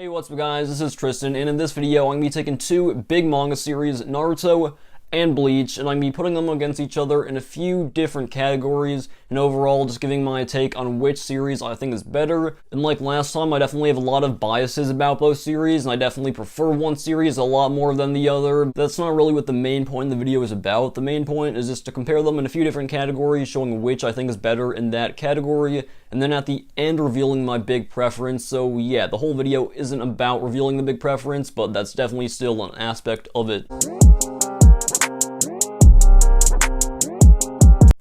Hey, what's up guys, this is Tristan, and in this video I'm going to be taking two big manga series, Naruto and Bleach, and I'm going to be putting them against each other in a few different categories, and overall just giving my take on which series I think is better. And like last time, I definitely have a lot of biases about both series, and I definitely prefer one series a lot more than the other. That's not really what the main point of the video is about. The main point is just to compare them in a few different categories, showing which I think is better in that category, and then at the end revealing my big preference. So yeah, the whole video isn't about revealing the big preference, but that's definitely still an aspect of it.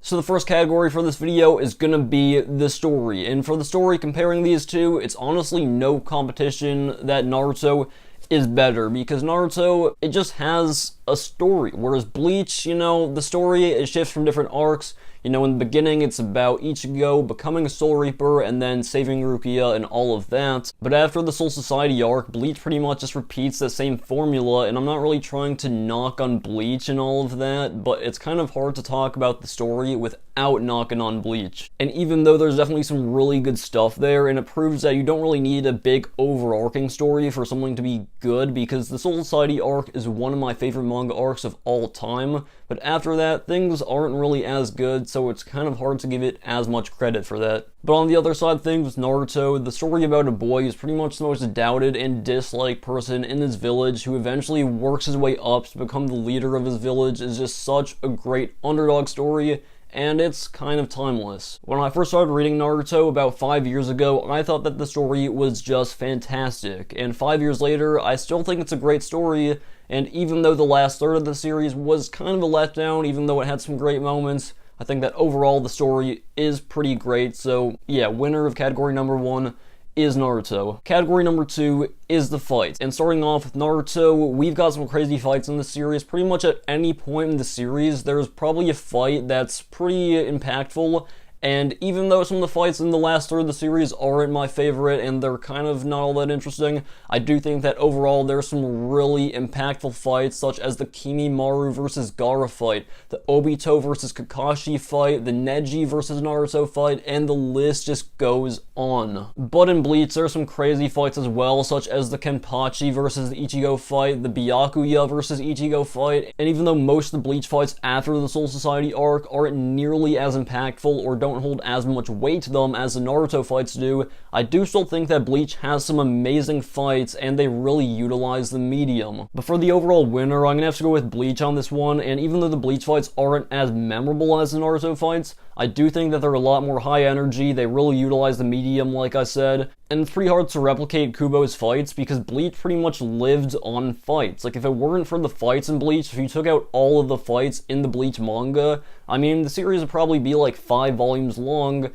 So the first category for this video is gonna be the story, and for the story comparing these two, it's honestly no competition that Naruto is better, because Naruto, it just has a story, whereas Bleach, you know, the story, it shifts from different arcs. You know, in the beginning, it's about Ichigo becoming a Soul Reaper and then saving Rukia and all of that. But after the Soul Society arc, Bleach pretty much just repeats the same formula, and I'm not really trying to knock on Bleach and all of that, but it's kind of hard to talk about the story without knocking on Bleach. And even though there's definitely some really good stuff there, and it proves that you don't really need a big overarching story for something to be good, because the Soul Society arc is one of my favorite manga arcs of all time, but after that, things aren't really as good, so it's kind of hard to give it as much credit for that. But on the other side of things, with Naruto, the story about a boy who's pretty much the most doubted and disliked person in his village, who eventually works his way up to become the leader of his village, is just such a great underdog story, and it's kind of timeless. When I first started reading Naruto about 5 years ago, I thought that the story was just fantastic, and 5 years later, I still think it's a great story, and even though the last third of the series was kind of a letdown, even though it had some great moments, I think that overall the story is pretty great. So yeah, winner of category number 1 is Naruto. Category number 2 is the fights. And starting off with Naruto, we've got some crazy fights in the series. Pretty much at any point in the series, there's probably a fight that's pretty impactful. And even though some of the fights in the last third of the series aren't my favorite and they're kind of not all that interesting, I do think that overall there's some really impactful fights, such as the Kimimaro versus Gaara fight, the Obito versus Kakashi fight, the Neji versus Naruto fight, and the list just goes on. But in Bleach, there's some crazy fights as well, such as the Kenpachi versus the Ichigo fight, the Byakuya versus Ichigo fight, and even though most of the Bleach fights after the Soul Society arc aren't nearly as impactful or don't hold as much weight to them as the Naruto fights do, I do still think that Bleach has some amazing fights and they really utilize the medium. But for the overall winner, I'm gonna have to go with Bleach on this one, and even though the Bleach fights aren't as memorable as the Naruto fights, I do think that they're a lot more high energy, they really utilize the medium like I said, and it's pretty hard to replicate Kubo's fights because Bleach pretty much lived on fights. Like if it weren't for the fights in Bleach, if you took out all of the fights in the Bleach manga, I mean the series would probably be like 5 volumes long.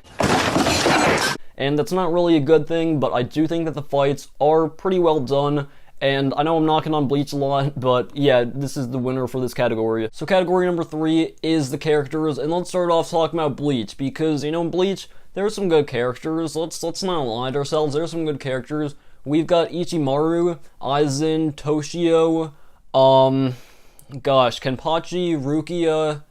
And that's not really a good thing, but I do think that the fights are pretty well done. And I know I'm knocking on Bleach a lot, but yeah, this is the winner for this category. So category number 3 is the characters, and let's start off talking about Bleach, because, you know, in Bleach, there's some good characters. Let's not lie to ourselves, there's some good characters. We've got Ichimaru, Aizen, Toshio, Kenpachi, Rukia,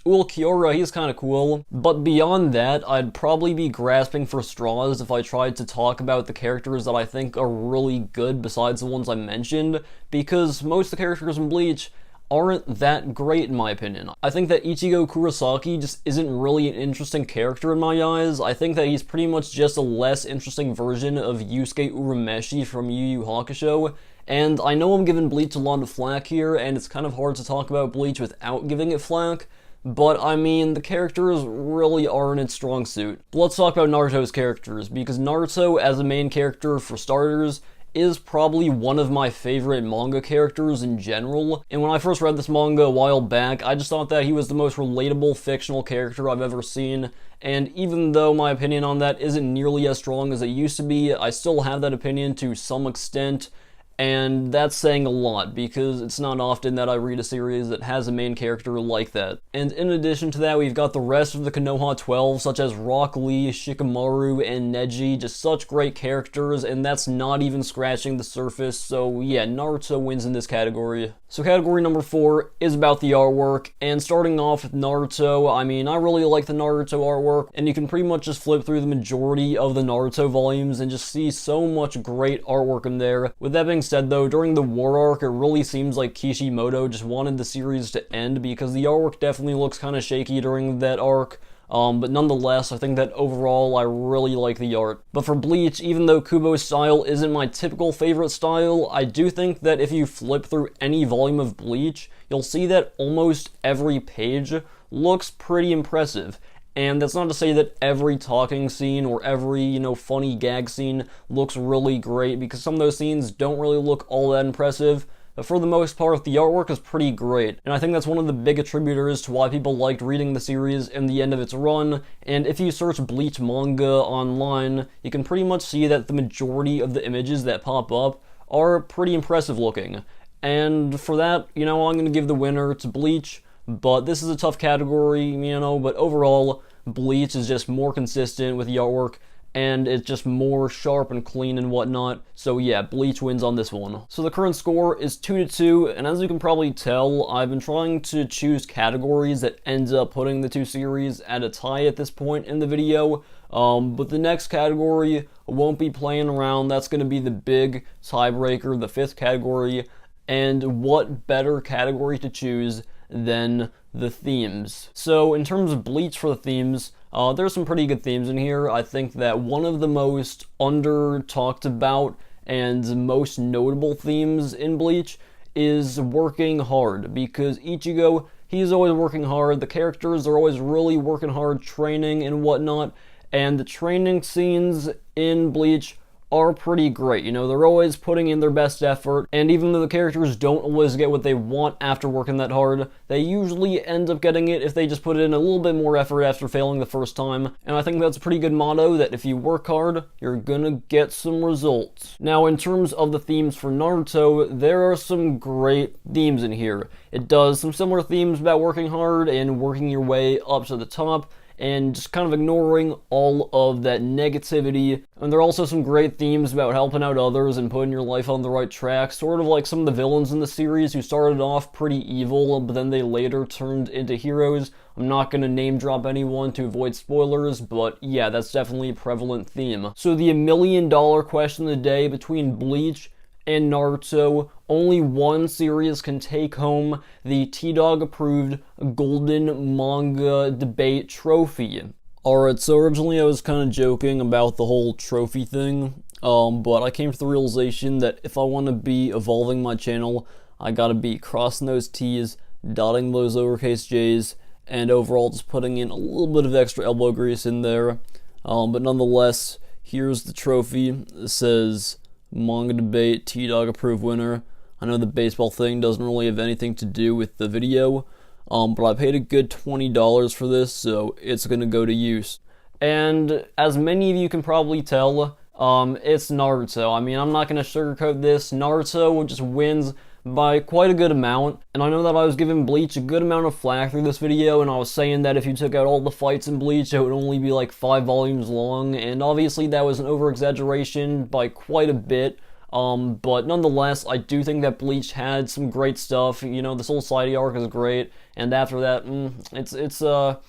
Ulquiorra, he's kind of cool, but beyond that, I'd probably be grasping for straws if I tried to talk about the characters that I think are really good besides the ones I mentioned, because most of the characters in Bleach aren't that great in my opinion. I think that Ichigo Kurosaki just isn't really an interesting character in my eyes. I think that he's pretty much just a less interesting version of Yusuke Urameshi from Yu Yu Hakusho, and I know I'm giving Bleach a lot of flack here, and it's kind of hard to talk about Bleach without giving it flack, but I mean, the characters really aren't its strong suit. But let's talk about Naruto's characters, because Naruto as a main character, for starters, is probably one of my favorite manga characters in general. And when I first read this manga a while back, I just thought that he was the most relatable fictional character I've ever seen. And even though my opinion on that isn't nearly as strong as it used to be, I still have that opinion to some extent. And that's saying a lot, because it's not often that I read a series that has a main character like that. And in addition to that, we've got the rest of the Konoha 12, such as Rock Lee, Shikamaru, and Neji, just such great characters, and that's not even scratching the surface, so yeah, Naruto wins in this category. So category number 4 is about the artwork, and starting off with Naruto, I mean, I really like the Naruto artwork, and you can pretty much just flip through the majority of the Naruto volumes and just see so much great artwork in there. With that being said though, during the war arc, it really seems like Kishimoto just wanted the series to end because the artwork definitely looks kind of shaky during that arc. But nonetheless, I think that overall I really like the art. But for Bleach, even though Kubo's style isn't my typical favorite style, I do think that if you flip through any volume of Bleach, you'll see that almost every page looks pretty impressive. And that's not to say that every talking scene or every, funny gag scene looks really great, because some of those scenes don't really look all that impressive. But for the most part, the artwork is pretty great, and I think that's one of the big attributors to why people liked reading the series in the end of its run. And if you search Bleach manga online, you can pretty much see that the majority of the images that pop up are pretty impressive looking. And for that, I'm going to give the winner to Bleach. But this is a tough category, but overall, Bleach is just more consistent with the artwork, and it's just more sharp and clean and whatnot. So yeah, Bleach wins on this one. So the current score is 2-2, and as you can probably tell, I've been trying to choose categories that ends up putting the two series at a tie at this point in the video. But the next category won't be playing around. That's going to be the big tiebreaker, the 5th category. And what better category to choose than the themes? So in terms of Bleach for the themes, there's some pretty good themes in here. I think that one of the most under talked about and most notable themes in Bleach is working hard, because Ichigo, he's always working hard, the characters are always really working hard, training and whatnot, and the training scenes in Bleach are pretty great. They're always putting in their best effort, and even though the characters don't always get what they want after working that hard, they usually end up getting it if they just put in a little bit more effort after failing the first time. And I think that's a pretty good motto, that if you work hard, you're gonna get some results. Now, in terms of the themes for Naruto, there are some great themes in here. It does some similar themes about working hard and working your way up to the top, and just kind of ignoring all of that negativity. And there are also some great themes about helping out others and putting your life on the right track, sort of like some of the villains in the series who started off pretty evil, but then they later turned into heroes. I'm not going to name drop anyone to avoid spoilers, but yeah, that's definitely a prevalent theme. So the $1 million question of the day between Bleach and Naruto, only one series can take home the T-Dog approved Golden Manga Debate Trophy. Alright, so originally I was kind of joking about the whole trophy thing, but I came to the realization that if I want to be evolving my channel, I gotta be crossing those T's, dotting those lowercase J's, and overall just putting in a little bit of extra elbow grease in there. But nonetheless, here's the trophy. It says Manga Debate T-Dog approved winner. I know the baseball thing doesn't really have anything to do with the video, but I paid a good $20 for this, so it's gonna go to use. And as many of you can probably tell, it's Naruto. I mean, I'm not gonna sugarcoat this. Naruto just wins by quite a good amount, and I know that I was giving Bleach a good amount of flack through this video, and I was saying that if you took out all the fights in Bleach, it would only be like 5 volumes long, and obviously that was an over-exaggeration by quite a bit, but nonetheless, I do think that Bleach had some great stuff. This whole Society arc is great, and after that, it's a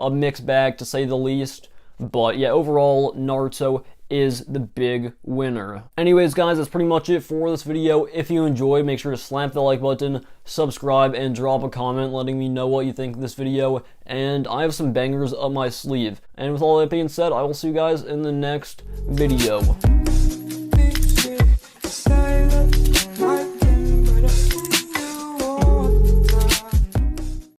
mixed bag to say the least, but yeah, overall, Naruto is the big winner. Anyways, guys, that's pretty much it for this video. If you enjoyed, make sure to slap the like button, subscribe, and drop a comment letting me know what you think of this video, and I have some bangers up my sleeve. And with all that being said, I will see you guys in the next video.